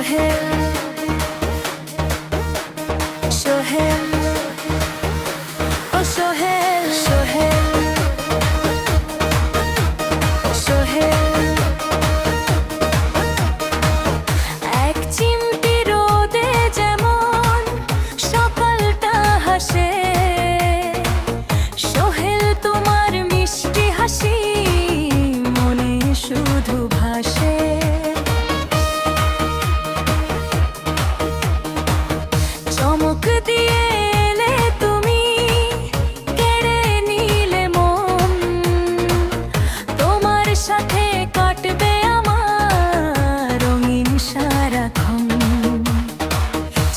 সোহেল সোহেল ও সোহেল সোহেল সোহেল এক চিমটি রোদে যেমন সকালটা হাসে, সোহেল তোমার মিষ্টি হাসি মনে শুধু ভাসে। চমক দিয়ে এলে তুমি, কেড়ে নিলে মন, তোমার সাথে কাটবে আমার রঙিন সারাক্ষণ।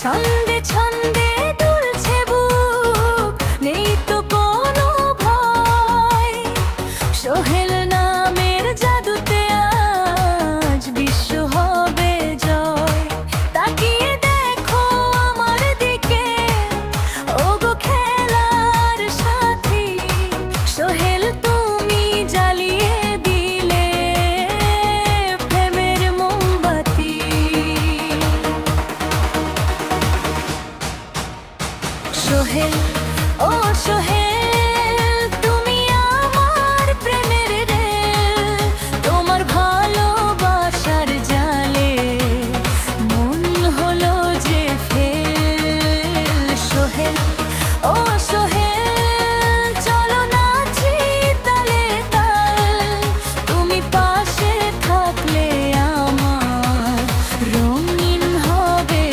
ছন্দে ছন্দে দুলছে বুক, নেই তো কোনো ভয়, সোহেল নামের জাদুতে আজ বিশ্ব হবে জয়। তাকিয়ে দেখো আমার দিকে, ওগো খেলার সাথী, সোহেল তুমি জ্বালিয়ে দিলে প্রেমের মোমবাতি। সোহেল ও সোহেল তুমি আমার প্রেমের রেল, তোমার ভালোবাসার জালে মন হলো যে ফেল। সোহেল ও সোহেল চলো নাচি তালে তাল, তুমি পাশে থাকলে আমার রঙিন হবে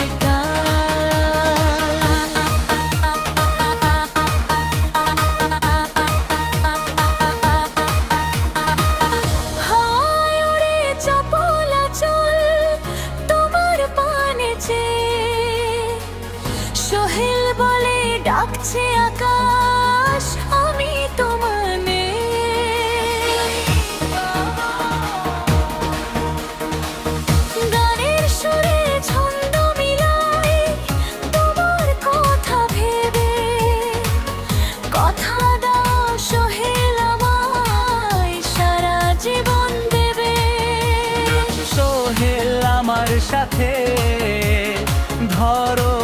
হাওয়ায় উড়ে চপলা চল তোমার পানে চেয়ে, সোহেল বলে ডাকছে আকাশ আমি তোমানে। গানের সুরে ছন্দ মিলাই তোমার কথা ভেবে, কথা দাও সোহেল আমায় সারা জীবন দেবে। সোহেল আমার সাথে ধরো